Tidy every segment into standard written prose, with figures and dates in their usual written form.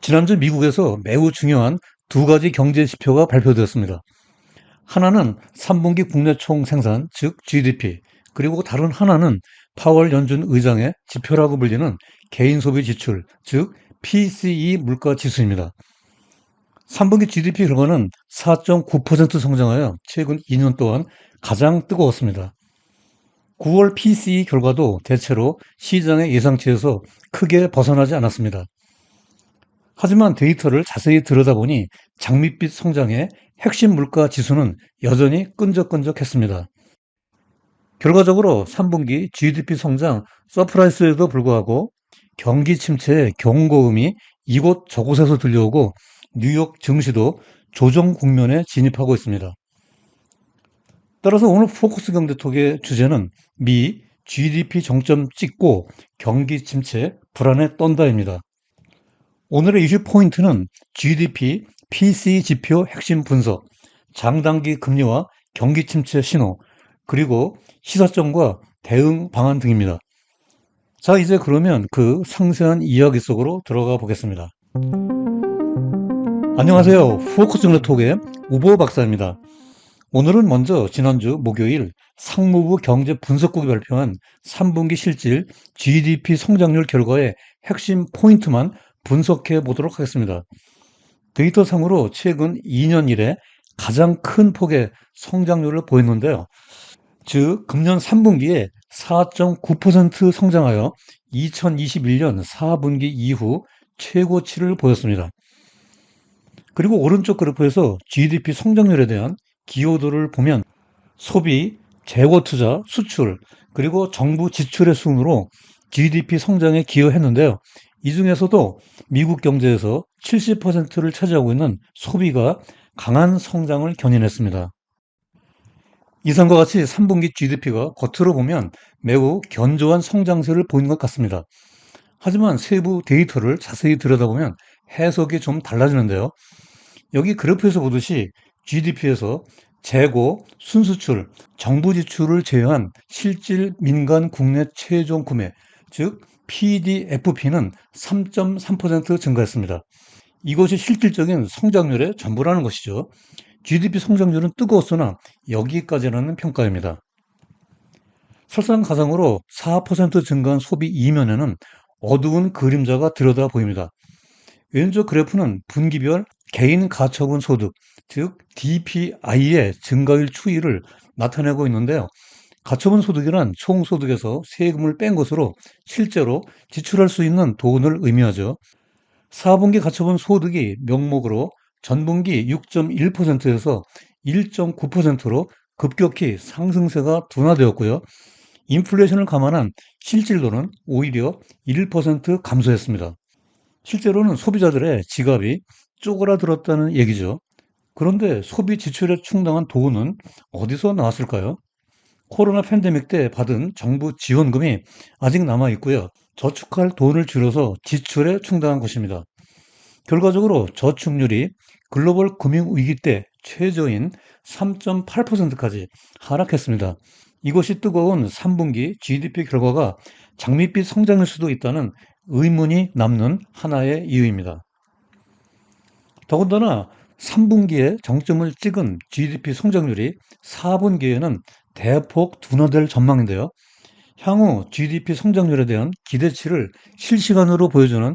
지난주 미국에서 매우 중요한 두 가지 경제 지표가 발표되었습니다. 하나는 3분기 국내 총 생산, 즉 GDP, 그리고 다른 하나는 파월 연준 의장의 지표라고 불리는 개인 소비 지출, 즉 PCE 물가 지수입니다. 3분기 GDP 결과는 4.9% 성장하여 최근 2년 동안 가장 뜨거웠습니다. 9월 PCE 결과도 대체로 시장의 예상치에서 크게 벗어나지 않았습니다. 하지만 데이터를 자세히 들여다보니 장밋빛 성장의 핵심 물가 지수는 여전히 끈적끈적했습니다. 결과적으로 3분기 GDP 성장 서프라이즈에도 불구하고 경기 침체의 경고음이 이곳 저곳에서 들려오고 뉴욕 증시도 조정 국면에 진입하고 있습니다. 따라서 오늘 포커스 경제톡의 주제는 미 GDP 정점 찍고 경기 침체 불안에 떤다입니다. 오늘의 이슈 포인트는 GDP, PCE 지표 핵심 분석, 장단기 금리와 경기 침체 신호, 그리고 시사점과 대응 방안 등입니다. 자, 이제 그러면 그 상세한 이야기 속으로 들어가 보겠습니다. 안녕하세요. 포커스 정례톡의 우보 박사입니다. 오늘은 먼저 지난주 목요일 상무부 경제분석국이 발표한 3분기 실질 GDP 성장률 결과의 핵심 포인트만 분석해 보도록 하겠습니다. 데이터상으로 최근 2년 이래 가장 큰 폭의 성장률을 보였는데요. 즉, 금년 3분기에 4.9% 성장하여 2021년 4분기 이후 최고치를 보였습니다. 그리고 오른쪽 그래프에서 GDP 성장률에 대한 기여도를 보면 소비, 재고 투자, 수출, 그리고 정부 지출의 순으로 GDP 성장에 기여했는데요. 이 중에서도 미국 경제에서 70%를 차지하고 있는 소비가 강한 성장을 견인했습니다. 이상과 같이 3분기 GDP가 겉으로 보면 매우 견조한 성장세를 보이는 것 같습니다. 하지만 세부 데이터를 자세히 들여다보면 해석이 좀 달라지는데요. 여기 그래프에서 보듯이 GDP에서 재고, 순수출, 정부 지출을 제외한 실질 민간 국내 최종 구매, 즉 PDFP는 3.3% 증가했습니다. 이것이 실질적인 성장률의 전부라는 것이죠. GDP 성장률은 뜨거웠으나 여기까지라는 평가입니다. 설상가상으로 4% 증가한 소비 이면에는 어두운 그림자가 들여다 보입니다. 왼쪽 그래프는 분기별 개인 가처분 소득, 즉 DPI의 증가율 추이를 나타내고 있는데요. 가처분 소득이란 총 소득에서 세금을 뺀 것으로 실제로 지출할 수 있는 돈을 의미하죠. 4분기 가처분 소득이 명목으로 전분기 6.1%에서 1.9%로 급격히 상승세가 둔화되었고요. 인플레이션을 감안한 실질로는 오히려 1% 감소했습니다. 실제로는 소비자들의 지갑이 쪼그라들었다는 얘기죠. 그런데 소비 지출에 충당한 돈은 어디서 나왔을까요? 코로나 팬데믹 때 받은 정부 지원금이 아직 남아 있고요. 저축할 돈을 줄여서 지출에 충당한 것입니다. 결과적으로 저축률이 글로벌 금융위기 때 최저인 3.8%까지 하락했습니다. 이것이 뜨거운 3분기 GDP 결과가 장밋빛 성장일 수도 있다는 의문이 남는 하나의 이유입니다. 더군다나 3분기에 정점을 찍은 GDP 성장률이 4분기에는 대폭 둔화될 전망인데요. 향후 GDP 성장률에 대한 기대치를 실시간으로 보여주는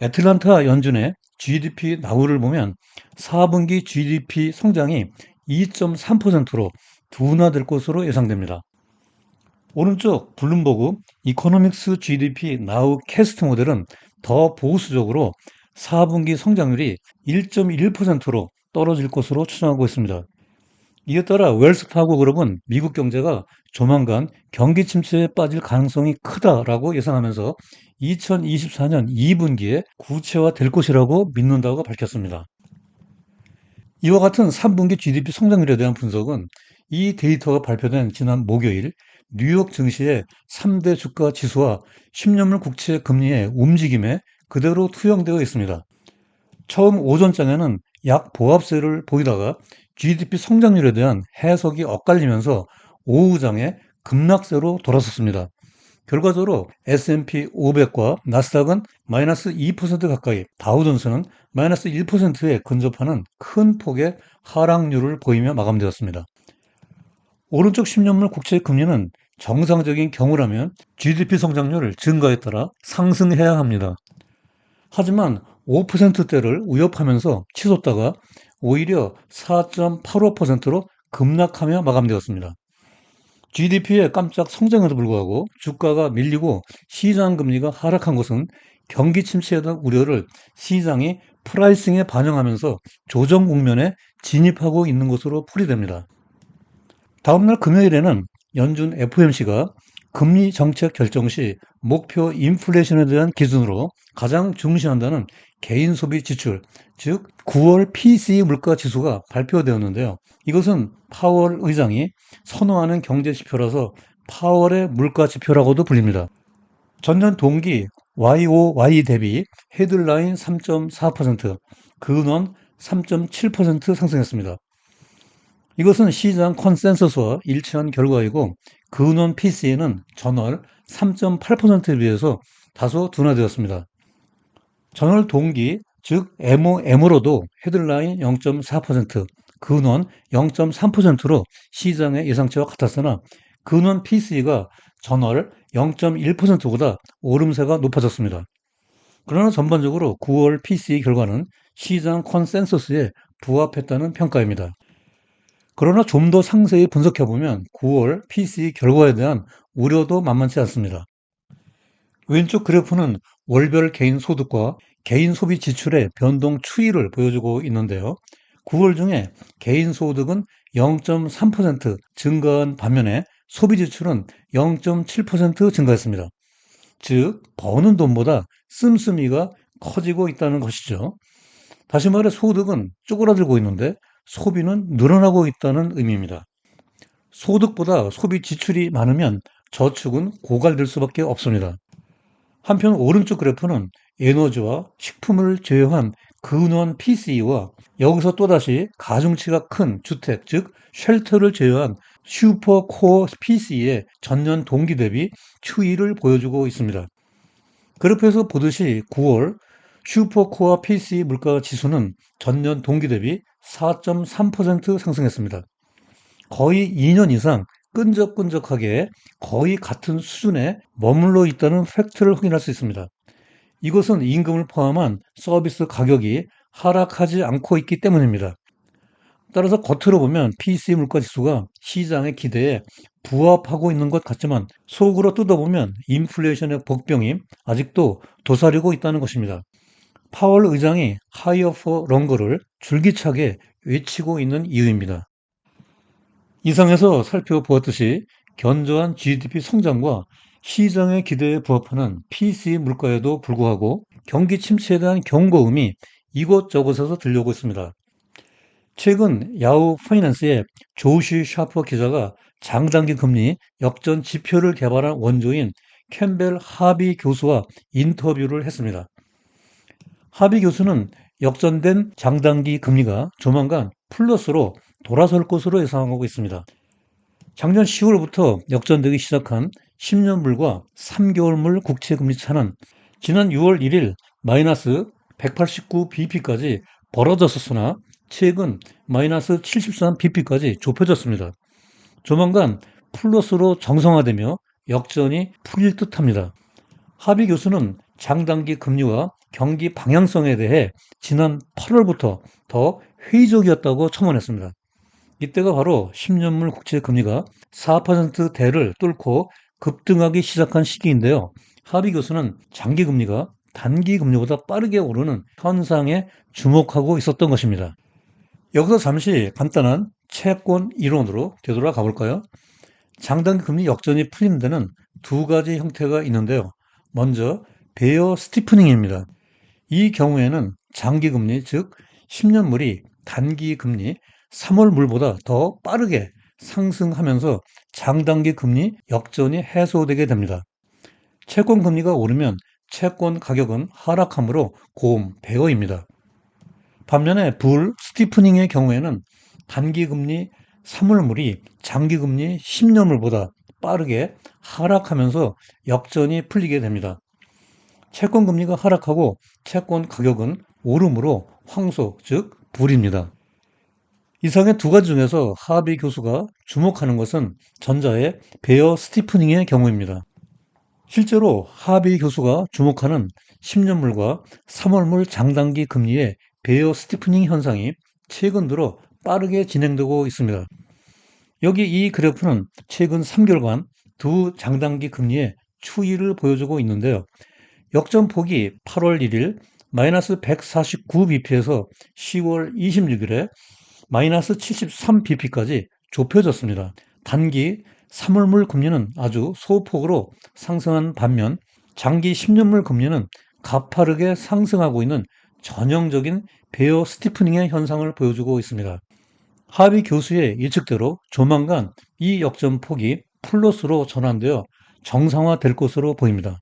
애틀란타 연준의 GDP 나우를 보면 4분기 GDP 성장이 2.3%로 둔화될 것으로 예상됩니다. 오른쪽 블룸버그 이코노믹스 GDP 나우 캐스트 모델은 더 보수적으로 4분기 성장률이 1.1%로 떨어질 것으로 추정하고 있습니다. 이에 따라 웰스파고 그룹은 미국 경제가 조만간 경기 침체에 빠질 가능성이 크다라고 예상하면서 2024년 2분기에 구체화될 것이라고 믿는다고 밝혔습니다. 이와 같은 3분기 GDP 성장률에 대한 분석은 이 데이터가 발표된 지난 목요일 뉴욕 증시의 3대 주가 지수와 10년물 국채 금리의 움직임에 그대로 투영되어 있습니다. 처음 오전장에는 약 보합세를 보이다가 GDP 성장률에 대한 해석이 엇갈리면서 오후장에 급락세로 돌아섰습니다. 결과적으로 S&P 500과 나스닥은 마이너스 2% 가까이, 다우존스는 마이너스 1%에 근접하는 큰 폭의 하락률을 보이며 마감되었습니다. 오른쪽 10년물 국채 금리는 정상적인 경우라면 GDP 성장률 증가에 따라 상승해야 합니다. 하지만 5%대를 위협하면서 치솟다가 오히려 4.85%로 급락하며 마감되었습니다. GDP의 깜짝 성장에도 불구하고 주가가 밀리고 시장 금리가 하락한 것은 경기 침체에 대한 우려를 시장이 프라이싱에 반영하면서 조정 국면에 진입하고 있는 것으로 풀이됩니다. 다음날 금요일에는 연준 FOMC가 금리 정책 결정 시 목표 인플레이션에 대한 기준으로 가장 중시한다는 개인 소비 지출, 즉 9월 PCE 물가 지수가 발표되었는데요. 이것은 파월 의장이 선호하는 경제 지표라서 파월의 물가 지표라고도 불립니다. 전년 동기 YOY 대비 헤드라인 3.4%, 근원 3.7% 상승했습니다. 이것은 시장 컨센서스와 일치한 결과이고 근원 PC에는 전월 3.8%에 비해서 다소 둔화되었습니다. 전월 동기 즉 MOM으로도 헤드라인 0.4%, 근원 0.3%로 시장의 예상치와 같았으나 근원 PC가 전월 0.1%보다 오름세가 높아졌습니다. 그러나 전반적으로 9월 PCE 결과는 시장 컨센서스에 부합했다는 평가입니다. 그러나 좀 더 상세히 분석해보면 9월 PCE 결과에 대한 우려도 만만치 않습니다. 왼쪽 그래프는 월별 개인 소득과 개인 소비 지출의 변동 추이를 보여주고 있는데요. 9월 중에 개인 소득은 0.3% 증가한 반면에 소비 지출은 0.7% 증가했습니다. 즉, 버는 돈보다 씀씀이가 커지고 있다는 것이죠. 다시 말해 소득은 쪼그라들고 있는데 소비는 늘어나고 있다는 의미입니다. 소득보다 소비 지출이 많으면 저축은 고갈될 수밖에 없습니다. 한편 오른쪽 그래프는 에너지와 식품을 제외한 근원 PCE와 여기서 또다시 가중치가 큰 주택, 즉 쉘터를 제외한 슈퍼코어 PCE의 전년 동기 대비 추이를 보여주고 있습니다. 그래프에서 보듯이 9월 슈퍼코어 PCE 물가 지수는 전년 동기 대비 4.3% 상승했습니다. 거의 2년 이상 끈적끈적하게 거의 같은 수준에 머물러 있다는 팩트를 확인할 수 있습니다. 이것은 임금을 포함한 서비스 가격이 하락하지 않고 있기 때문입니다. 따라서 겉으로 보면 PCE 물가 지수가 시장의 기대에 부합하고 있는 것 같지만 속으로 뜯어보면 인플레이션의 복병이 아직도 도사리고 있다는 것입니다. 파월 의장이 하이어 포 런거를 줄기차게 외치고 있는 이유입니다. 이상에서 살펴보았듯이 견조한 GDP 성장과 시장의 기대에 부합하는 PCE 물가에도 불구하고 경기 침체에 대한 경고음이 이곳저곳에서 들려오고 있습니다. 최근 야후 파이낸스의 조시 샤퍼 기자가 장단기 금리 역전 지표를 개발한 원조인 캠벨 하비 교수와 인터뷰를 했습니다. 하비 교수는 역전된 장단기 금리가 조만간 플러스로 돌아설 것으로 예상하고 있습니다. 작년 10월부터 역전되기 시작한 10년물과 3개월물 국채금리 차는 지난 6월 1일 마이너스 189bp까지 벌어졌었으나 최근 마이너스 73bp까지 좁혀졌습니다. 조만간 플러스로 정상화되며 역전이 풀릴 듯합니다. 하비 교수는 장단기 금리와 경기 방향성에 대해 지난 8월부터 더 회의적이었다고 첨언했습니다. 이때가 바로 10년물 국채 금리가 4%대를 뚫고 급등하기 시작한 시기인데요. 하비 교수는 장기 금리가 단기 금리보다 빠르게 오르는 현상에 주목하고 있었던 것입니다. 여기서 잠시 간단한 채권 이론으로 되돌아가 볼까요? 장단기 금리 역전이 풀리는 데는 두 가지 형태가 있는데요. 먼저 베어 스티프닝입니다. 이 경우에는 장기 금리, 즉 10년물이 단기 금리 3월 물보다 더 빠르게 상승하면서 장단기 금리 역전이 해소되게 됩니다. 채권 금리가 오르면 채권 가격은 하락하므로 고음, 베어입니다. 반면에 불 스티프닝의 경우에는 단기 금리 3월물이 장기 금리 10년물보다 빠르게 하락하면서 역전이 풀리게 됩니다. 채권 금리가 하락하고 채권 가격은 오름으로 황소, 즉 불입니다. 이상의 두 가지 중에서 하비 교수가 주목하는 것은 전자의 베어 스티프닝의 경우입니다. 실제로 하비 교수가 주목하는 10년물과 3월물 장단기 금리의 베어 스티프닝 현상이 최근 들어 빠르게 진행되고 있습니다. 여기 이 그래프는 최근 3개월간 두 장단기 금리의 추이를 보여주고 있는데요. 역전폭이 8월 1일 마이너스 149bp에서 10월 26일에 마이너스 73bp까지 좁혀졌습니다. 단기 3월물 금리는 아주 소폭으로 상승한 반면 장기 10년물 금리는 가파르게 상승하고 있는 전형적인 베어 스티프닝의 현상을 보여주고 있습니다. 하비 교수의 예측대로 조만간 이 역전폭이 플러스로 전환되어 정상화될 것으로 보입니다.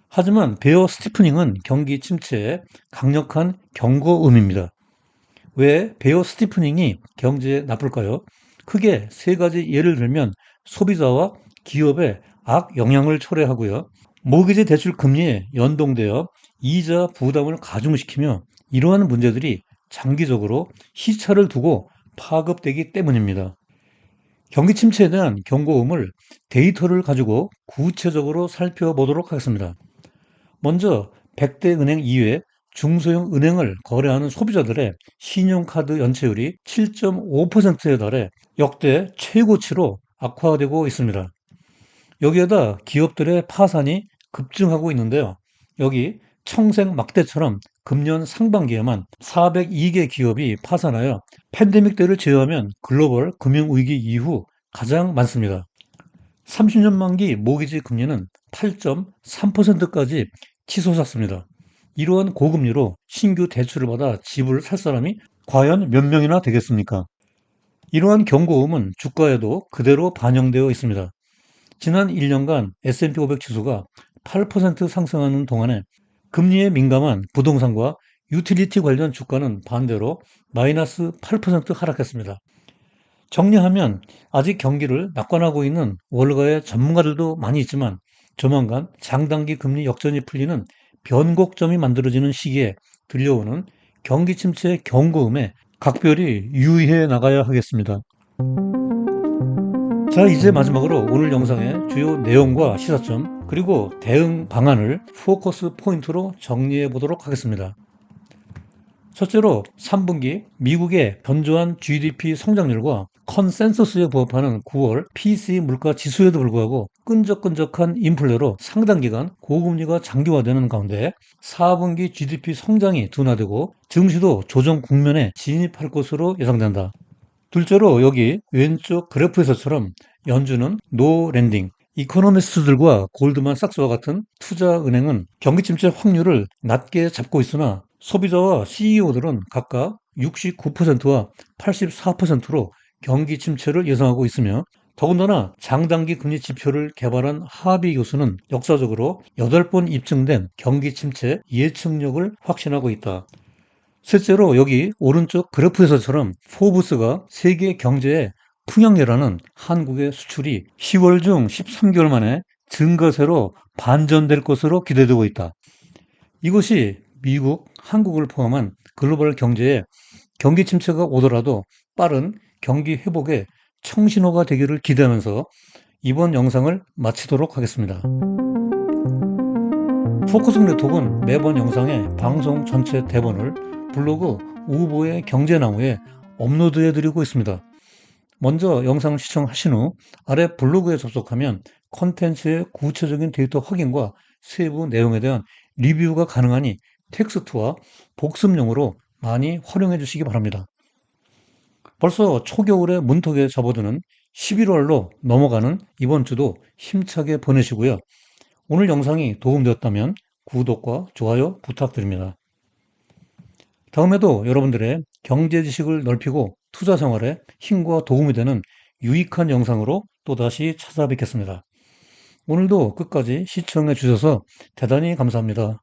하지만 베어 스티프닝은 경기 침체의 강력한 경고음입니다. 왜 베어 스티프닝이 경제에 나쁠까요? 크게 세 가지 예를 들면 소비자와 기업에 악영향을 초래하고요. 모기지 대출 금리에 연동되어 이자 부담을 가중시키며 이러한 문제들이 장기적으로 시차를 두고 파급되기 때문입니다. 경기 침체에 대한 경고음을 데이터를 가지고 구체적으로 살펴보도록 하겠습니다. 먼저 100대 은행 이외 중소형 은행을 거래하는 소비자들의 신용카드 연체율이 7.5%에 달해 역대 최고치로 악화되고 있습니다. 여기에다 기업들의 파산이 급증하고 있는데요. 여기 청생 막대처럼 금년 상반기에만 402개 기업이 파산하여 팬데믹 때를 제외하면 글로벌 금융위기 이후 가장 많습니다. 30년 만기 모기지 금리는 8.3%까지 치솟았습니다. 이러한 고금리로 신규 대출을 받아 집을 살 사람이 과연 몇 명이나 되겠습니까? 이러한 경고음은 주가에도 그대로 반영되어 있습니다. 지난 1년간 S&P 500 지수가 8% 상승하는 동안에 금리에 민감한 부동산과 유틸리티 관련 주가는 반대로 마이너스 8% 하락했습니다. 정리하면 아직 경기를 낙관하고 있는 월가의 전문가들도 많이 있지만 조만간 장단기 금리 역전이 풀리는 변곡점이 만들어지는 시기에 들려오는 경기 침체의 경고음에 각별히 유의해 나가야 하겠습니다. 자, 이제 마지막으로 오늘 영상의 주요 내용과 시사점 그리고 대응 방안을 포커스 포인트로 정리해 보도록 하겠습니다. 첫째로 3분기 미국의 견조한 GDP 성장률과 컨센서스에 부합하는 9월 PCE 물가 지수에도 불구하고 끈적끈적한 인플레로 상당 기간 고금리가 장기화되는 가운데 4분기 GDP 성장이 둔화되고 증시도 조정 국면에 진입할 것으로 예상된다. 둘째로 여기 왼쪽 그래프에서처럼 연준은 노 랜딩, 이코노미스트들과 골드만삭스와 같은 투자은행은 경기 침체 확률을 낮게 잡고 있으나 소비자와 CEO들은 각각 69%와 84%로 경기 침체를 예상하고 있으며 더군다나 장단기 금리 지표를 개발한 하비 교수는 역사적으로 8번 입증된 경기 침체 예측력을 확신하고 있다. 실제로 여기 오른쪽 그래프에서처럼 포브스가 세계 경제의 풍향이라는 한국의 수출이 10월 중 13개월 만에 증가세로 반전될 것으로 기대되고 있다. 이것이 미국, 한국을 포함한 글로벌 경제에 경기 침체가 오더라도 빠른 경기 회복의 청신호가 되기를 기대하면서 이번 영상을 마치도록 하겠습니다. 포커스 네트워크는 매번 영상의 방송 전체 대본을 블로그 우보의 경제나무에 업로드해 드리고 있습니다. 먼저 영상을 시청하신 후 아래 블로그에 접속하면 콘텐츠의 구체적인 데이터 확인과 세부 내용에 대한 리뷰가 가능하니 텍스트와 복습용으로 많이 활용해 주시기 바랍니다. 벌써 초겨울의 문턱에 접어드는 11월로 넘어가는 이번 주도 힘차게 보내시고요. 오늘 영상이 도움되었다면 구독과 좋아요 부탁드립니다. 다음에도 여러분들의 경제 지식을 넓히고 투자 생활에 힘과 도움이 되는 유익한 영상으로 또다시 찾아뵙겠습니다. 오늘도 끝까지 시청해 주셔서 대단히 감사합니다.